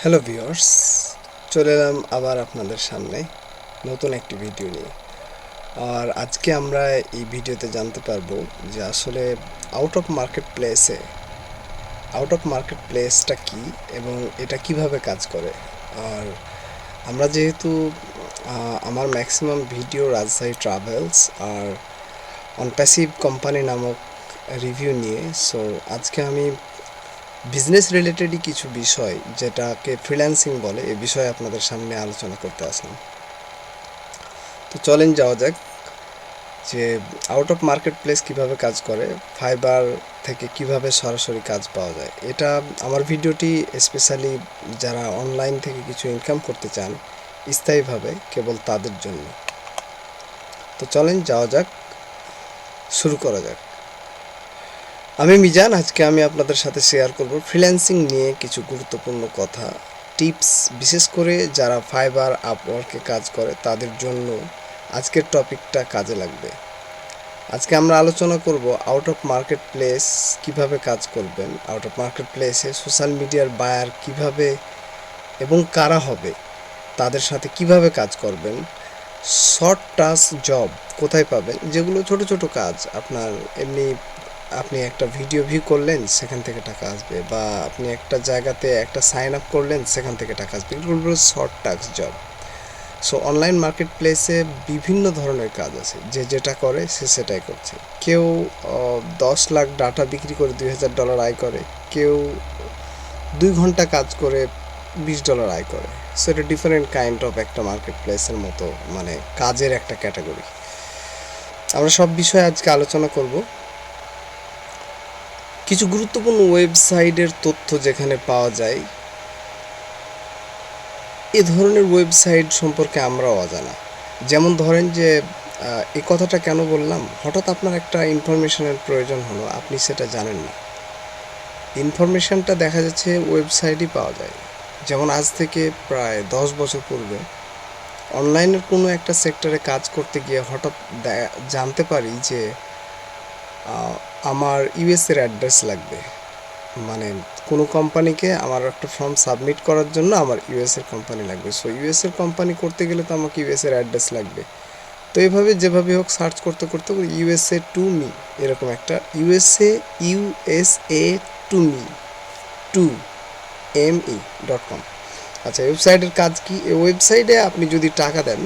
Hello viewers, চলে এলাম আবার আপনাদের সামনে নতুন একটি ভিডিও নিয়ে। আর আজকে আমরা এই ভিডিওতে জানতে পারবো যে আসলে আউট অফ মার্কেট প্লেসটা কী এবং এটা কিভাবে কাজ করে। আর আমরা যেহেতু আমার ম্যাক্সিমাম ভিডিও রাজশাহী ট্রাভেলস আর অনপ্যাসিভ কোম্পানি নামক রিভিউ নিয়ে, সো আজকে আমি বিজনেস রিলেটেডই কিছু বিষয় যেটাকে ফ্রিল্যান্সিং বলে এ বিষয়ে আপনাদের সামনে আলোচনা করতে আসলাম। তো চলেন যাওয়া যাক যে আউট অফ মার্কেট প্লেস কীভাবে কাজ করে, ফাইবার থেকে কিভাবে সরাসরি কাজ পাওয়া যায়। এটা আমার ভিডিওটি স্পেশালি যারা অনলাইন থেকে কিছু ইনকাম করতে চান স্থায়ীভাবে, কেবল তাদের জন্য। তো চলেন যাওয়া যাক, শুরু করা যাক। আমি মিজান, আজকে আমি আপনাদের সাথে শেয়ার করব ফ্রিল্যান্সিং নিয়ে কিছু গুরুত্বপূর্ণ কথা, টিপস, বিশেষ করে যারা ফাইবার আপওয়ার্কে কাজ করে তাদের জন্য আজকের টপিকটা কাজে লাগবে। আজকে আমরা আলোচনা করব আউট অফ মার্কেট প্লেস কীভাবে কাজ করবেন, আউট অফ মার্কেট প্লেসে সোশ্যাল মিডিয়ার বায়ার কিভাবে এবং কারা হবে, তাদের সাথে কিভাবে কাজ করবেন, শর্ট টাস্ক জব কোথায় পাবেন, যেগুলো ছোট ছোট কাজ আপনার এমনি আপনি একটা ভিডিও ভিউ করলেন সেখান থেকে টাকা আসবে, বা আপনি একটা জায়গাতে একটা সাইন আপ করলেন সেখান থেকে টাকা আসবে, এগুলো short task job. So online market প্লেসে বিভিন্ন ধরনের কাজ আছে, যে যেটা করে সে সেটাই করছে। কেউ 10 লাখ ডাটা বিক্রি করে $2000 আয় করে, কেউ 2 ঘন্টা কাজ করে $20 আয় করে। সো এটা ডিফারেন্ট কাইন্ড অফ একটা মার্কেট প্লেসের মতো, মানে কাজের একটা ক্যাটাগরি। আমরা সব বিষয়ে আজকে আলোচনা করব। কিছু গুরুত্বপূর্ণ ওয়েবসাইটের তথ্য যেখানে পাওয়া যায়, এ ধরনের ওয়েবসাইট সম্পর্কে আমরাও অজানা। যেমন ধরেন যে এই কথাটা কেন বললাম, হঠাৎ আপনার একটা ইনফরমেশনের প্রয়োজন হলো, আপনি সেটা জানেন না, ইনফরমেশনটা দেখা যাচ্ছে ওয়েবসাইটই পাওয়া যায়। যেমন আজ থেকে প্রায় 10 বছর পূর্বে অনলাইনের কোনো একটা সেক্টরে কাজ করতে গিয়ে হঠাৎ জানতে পারি যে আমার ইউএসের অ্যাড্রেস লাগবে। মানে কোনো কোম্পানিকে আমার একটা ফর্ম সাবমিট করার জন্য আমার ইউএসের কোম্পানি লাগবে। সো ইউএসের কোম্পানি করতে গেলে তো আমাকে ইউএসের অ্যাড্রেস লাগবে। তো এইভাবে যেভাবে হোক সার্চ করতে করতে ইউএসএ টু মি, এরকম একটা USA to me two me.com। আচ্ছা, ওয়েবসাইটের কাজ কি? এই ওয়েবসাইটে আপনি যদি টাকা দেন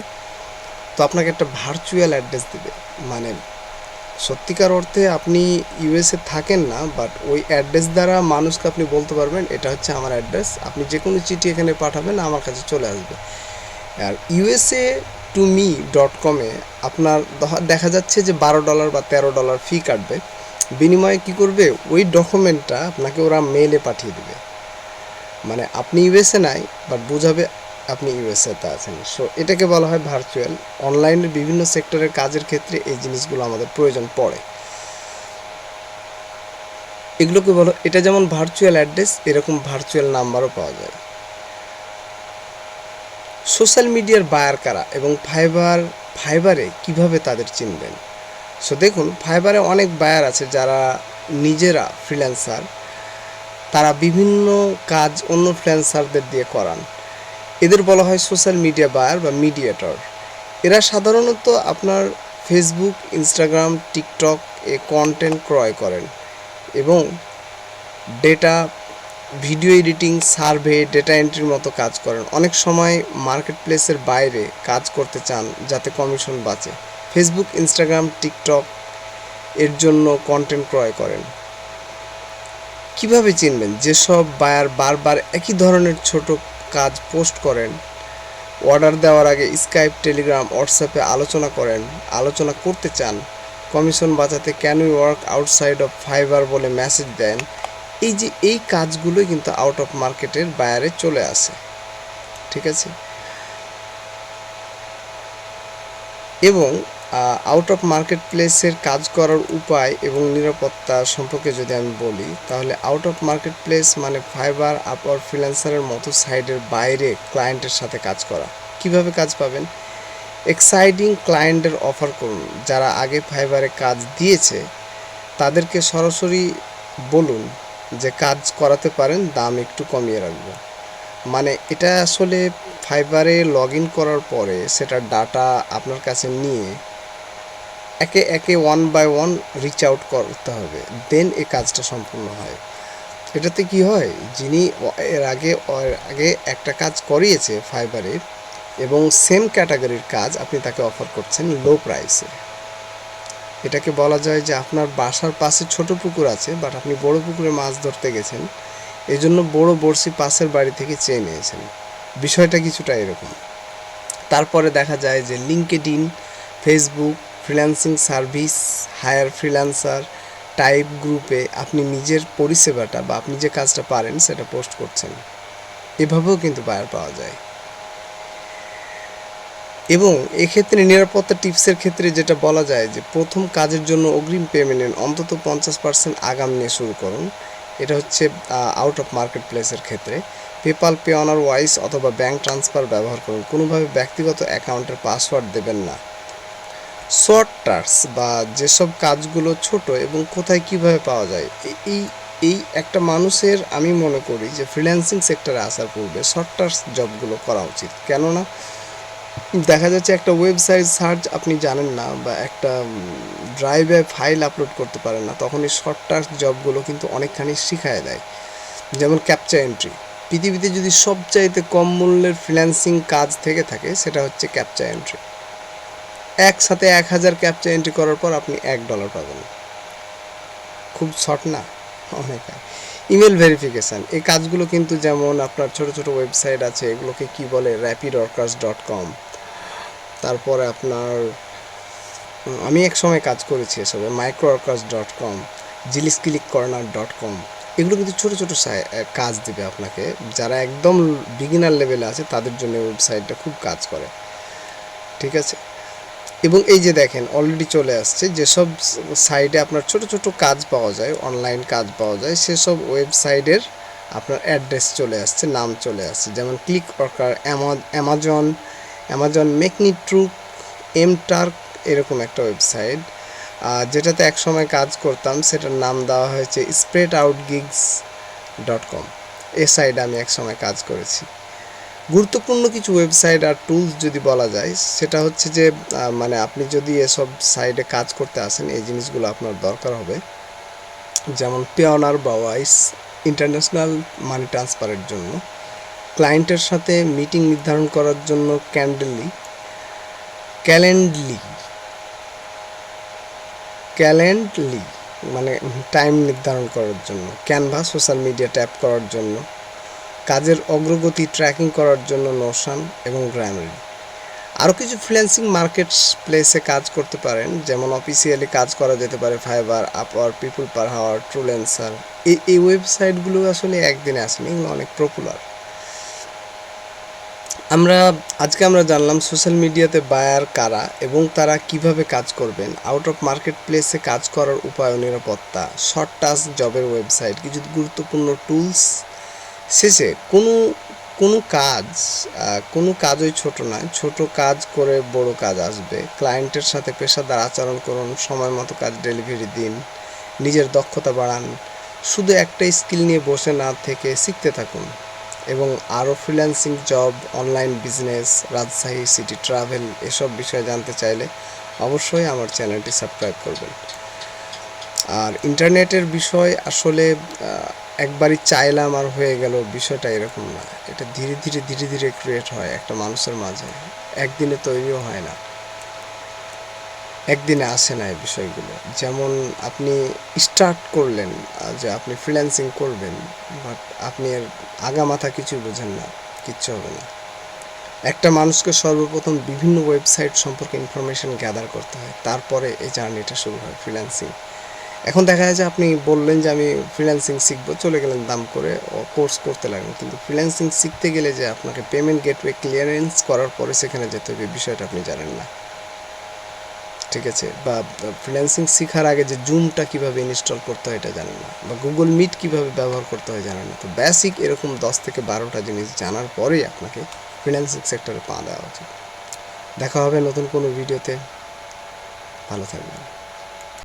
তো আপনাকে একটা ভার্চুয়াল অ্যাড্রেস দেবে। মানে সত্যিকার অর্থে আপনি ইউএসএ থাকেন না, বাট ওই অ্যাড্রেস দ্বারা মানুষকে আপনি বলতে পারবেন এটা হচ্ছে আমার অ্যাড্রেস, আপনি যে কোনো চিঠি এখানে পাঠাবেন আমার কাছে চলে আসবে। আর USA2me.com-এ আপনার দেখা যাচ্ছে যে $12 বা $13 ফি কাটবে। বিনিময়ে কী করবে, ওই ডকুমেন্টটা আপনাকে ওরা মেলে পাঠিয়ে দেবে। মানে আপনি ইউএসএ নাই, বাট বোঝাবে আপনি ইউএসএতে আছেন। সো এটাকে বলা হয় ভার্চুয়াল। অনলাইনের বিভিন্ন সেক্টরের কাজের ক্ষেত্রে এই জিনিসগুলো আমাদের প্রয়োজন পড়ে। এগুলোকে বলো, এটা যেমন ভার্চুয়াল অ্যাড্রেস, এরকম ভার্চুয়াল নাম্বারও পাওয়া যায়। সোশ্যাল মিডিয়ার বায়ার কারা এবং ফাইবারে কিভাবে তাদের চিনবেন। সো দেখুন, ফাইবারে অনেক বায়ার আছে যারা নিজেরা ফ্রিল্যান্সার, তারা বিভিন্ন কাজ অন্য ফ্রিল্যান্সারদের দিয়ে করান। এদের বলা হয় সোশ্যাল মিডিয়া বায়ার বা মিডিয়েটর। এরা সাধারণত আপনার ফেসবুক, ইনস্টাগ্রাম, টিকটক এ কন্টেন্ট ক্রয় করেন এবং data, video editing, survey, data এন্ট্রির মতো কাজ করেন। অনেক সময় মার্কেট প্লেসের বাইরে কাজ করতে চান যাতে কমিশন বাঁচে। ফেসবুক, ইনস্টাগ্রাম, টিকটক এর জন্য কন্টেন্ট ক্রয় করেন। কিভাবে চিনবেন? যেসব বায়ার বারবার একই ধরনের ছোট কাজ পোস্ট করেন, অর্ডার দেওয়ার আগে স্কাইপ, টেলিগ্রাম, হোয়াটসঅ্যাপে আলোচনা করতে চান, কমিশন বাঁচাতে can we work outside of fibre বলে মেসেজ দেন, এই কাজগুলোই কিন্তু আউট অফ মার্কেটের বায়ারে চলে আসে। ঠিক আছে? এবং আউট অফ মার্কেট প্লেসের কাজ করার উপায় এবং নিরাপত্তা সম্পর্কে যদি আমি বলি, তাহলে আউট অফ মার্কেট প্লেস মানে ফাইবার, আপওয়ার্ক, ফ্রিল্যান্সারের মতো সাইডের বাইরে ক্লায়েন্টের সাথে কাজ করা। কিভাবে কাজ পাবেন? এক্সাইটিং ক্লায়েন্টের অফার করুন। যারা আগে ফাইবারে কাজ দিয়েছে তাদেরকে সরাসরি বলুন যে কাজ করাতে পারেন, দাম একটু কমিয়ে রাখবো। মানে এটা আসলে ফাইবারে লগ ইন করার পরে সেটার ডাটা আপনার কাছে নিয়ে একে একে one by one reach out করতে হবে, দেন এই কাজটা সম্পূর্ণ হয়। এটাতে কি হয়, যিনি এর আগে একটা কাজ করিয়েছে ফাইবারে এবং সেম ক্যাটাগরির কাজ আপনি তাকে অফার করছেন লো প্রাইসে। এটাকে বলা যায় যে আপনার বাসার পাশে ছোট পুকুর আছে, বাট আপনি বড় পুকুরে মাছ ধরতে গেছেন, এই জন্য বড় বড়শি পাশের বাড়ি থেকে চেয়ে নিয়েছেন। বিষয়টা কিছুটা এরকম। তারপরে দেখা যায় যে LinkedIn, Facebook, freelancing service, hire freelancer type গ্রুপে আপনি নিজের পরিষেবাটা বা আপনি যে কাজটা পারেন সেটা পোস্ট করছেন। এভাবেও কিন্তু বায়ার পাওয়া যায়। এবং এক্ষেত্রে নিরাপত্তা টিপসের ক্ষেত্রে যেটা বলা যায় যে প্রথম কাজের জন্য অগ্রিম পেমেন্ট অন্তত 50% আগাম নিয়ে শুরু করুন। এটা হচ্ছে আউট অফ মার্কেট প্লেসের ক্ষেত্রে। পেপাল, পেওনার ওয়াইস অথবা ব্যাঙ্ক ট্রান্সফার ব্যবহার করুন। কোনোভাবে ব্যক্তিগত অ্যাকাউন্টের পাসওয়ার্ড দেবেন না। শর্ট টাস্ক বা যেসব কাজগুলো ছোট এবং কোথায় কিভাবে পাওয়া যায়, এই এই একটা মানুষের আমি মনে করি যে ফ্রিল্যান্সিং সেক্টরে আসার পূর্বে শর্ট টাস্ক জবগুলো করা উচিত। কেননা দেখা যাচ্ছে একটা ওয়েবসাইট সার্চ আপনি জানেন না বা একটা ড্রাইভে ফাইল আপলোড করতে পারেন না, তখন এই শর্ট টাস্ক জবগুলো কিন্তু অনেকখানি শিখায় দেয়। যেমন ক্যাপচা এন্ট্রি, পৃথিবীতে যদি সবচাইতে কম মূল্যের ফ্রিল্যান্সিং কাজ থেকে থাকে সেটা হচ্ছে ক্যাপচা এন্ট্রি। একসাথে 1000 ক্যাপচা এন্ট্রি করার পর আপনি $1 পাবেন। খুব শর্ট না? অনেক। ইমেল ভেরিফিকেশান, এই কাজগুলো কিন্তু যেমন আপনার ছোট ছোট ওয়েবসাইট আছে, এগুলোকে কি বলে, rapidworkers.com, তারপরে আপনার আমি এক সময় কাজ করেছি এসবে, microworkers.com, জিলিসক্লিককর্নার.com, এগুলো কিন্তু ছোটো ছোটো কাজ দেবে আপনাকে। যারা একদম বিগিনার লেভেলে আছে তাদের জন্য ওয়েবসাইটটা খুব কাজ করে, ঠিক আছে। এবং এই যে দেখেন অলরেডি চলে আসছে যেসব সাইটে আপনার ছোট ছোট কাজ পাওয়া যায়, অনলাইন কাজ পাওয়া যায়, সেসব ওয়েবসাইটের আপনার অ্যাড্রেস চলে আসছে, নাম চলে আসছে। যেমন ক্লিকওয়ার্কার, অ্যামাজন মেকনিট্রুক, এমটার্ক, এরকম একটা ওয়েবসাইট যেটাতে এক সময় কাজ করতাম, সেটার নাম দেওয়া হয়েছে spreadoutgigs.com। এই সাইটে আমি এক সময় কাজ করেছি। গুরুত্বপূর্ণ কিছু ওয়েবসাইট আর টুলস যদি বলা যায়, সেটা হচ্ছে যে মানে আপনি যদি এসব সাইটে কাজ করতে আসেন, এই জিনিসগুলো আপনার দরকার হবে। যেমন পেওনার বা ওয়াইস ইন্টারন্যাশনাল মানি ট্রান্সফারের জন্য, ক্লায়েন্টের সাথে মিটিং নির্ধারণ করার জন্য ক্যালেন্ডলি মানে টাইম নির্ধারণ করার জন্য, ক্যানভা সোশ্যাল মিডিয়া ট্যাপ করার জন্য, কাজের অগ্রগতি ট্র্যাকিং করার জন্য নোশন এবং গ্রামারি। আরও কিছু ফ্রিল্যান্সিং মার্কেট প্লেসে কাজ করতে পারেন, যেমন অফিসিয়ালি কাজ করা যেতে পারে ফাইবার, আপওয়ার, পিপল পার হাওয়ার, ট্রুলেন্সার। এই ওয়েবসাইটগুলো আসলে একদিনে আসেনি, এগুলো অনেক পপুলার। আজকে আমরা জানলাম সোশ্যাল মিডিয়াতে বায়ার কারা এবং তারা কিভাবে কাজ করবেন, আউট অফ মার্কেট প্লেসে কাজ করার উপায় ও নিরাপত্তা, শর্ট টাস্ক জবের ওয়েবসাইট, কিছু গুরুত্বপূর্ণ টুলস। শেষে কোনো কাজই ছোট নয়, ছোট কাজ করে বড় কাজ আসবে। ক্লায়েন্টের সাথে পেশাদার আচরণ করুন, সময় মতো কাজ ডেলিভারি দিন, নিজের দক্ষতা বাড়ান, শুধু একটা স্কিল নিয়ে বসে না থেকে শিখতে থাকুন। এবং আরও freelancing job, online business, Rajshahi city travel এসব বিষয়ে জানতে চাইলে অবশ্যই আমার চ্যানেলটি সাবস্ক্রাইব করবেন। আর ইন্টারনেটের বিষয় আসলে একবারই চাইলাম আর হয়ে গেল, বিষয়টা এরকম না। এটা ধীরে ধীরে ক্রিয়েট হয় একটা মানুষের মাঝে, একদিনে তৈরিও হয় না, একদিনে আসে না এই বিষয়গুলো। যেমন আপনি স্টার্ট করলেন যে আপনি ফ্রিল্যান্সিং করবেন, বাট আপনি এর আগামাথা কিছুই বোঝেন না, কিচ্ছু হবে না। একটা মানুষকে সর্বপ্রথম বিভিন্ন ওয়েবসাইট সম্পর্কে ইনফরমেশন গ্যাদার করতে হয়, তারপরে এই জার্নিটা শুরু হয় ফ্রিল্যান্সিং। এখন দেখা যায় যে আপনি বললেন যে আমি ফ্রিল্যান্সিং শিখবো, চলে গেলেন দাম করে কোর্স করতে লাগলেন, কিন্তু ফ্রিল্যান্সিং শিখতে গেলে যে আপনাকে পেমেন্ট গেটওয়ে ক্লিয়ারেন্স করার পরে সেখানে যেতে হবে, বিষয়টা আপনি জানেন না, ঠিক আছে। বা ফ্রিল্যান্সিং শেখার আগে যে জুমটা কীভাবে ইনস্টল করতে হয় এটা জানেন না, বা গুগল মিট কীভাবে ব্যবহার করতে হয় জানেন না। তো বেসিক এরকম 10 থেকে 12টা জিনিস জানার পরেই আপনাকে ফ্রিল্যান্সিং সেক্টরে পা দেওয়া উচিত। দেখা হবে নতুন কোনো ভিডিওতে, ভালো থাকবেন।